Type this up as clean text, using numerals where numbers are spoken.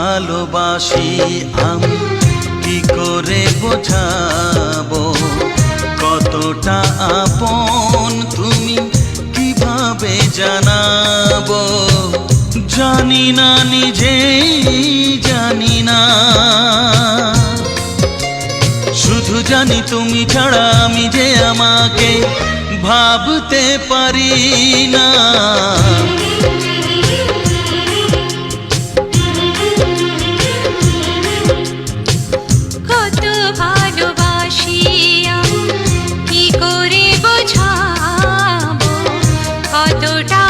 ভালোবাসি আমি কি করে বোঝাবো, কতটা আপন তুমি কিভাবে জানাবো। জানি না নিজেই জানি না, শুধু জানি তুমি ছাড়া আমি যে আমাকে ভাবতে পারি না। কত ভালোবাসি আমি কি করে বোঝাবো, কতটা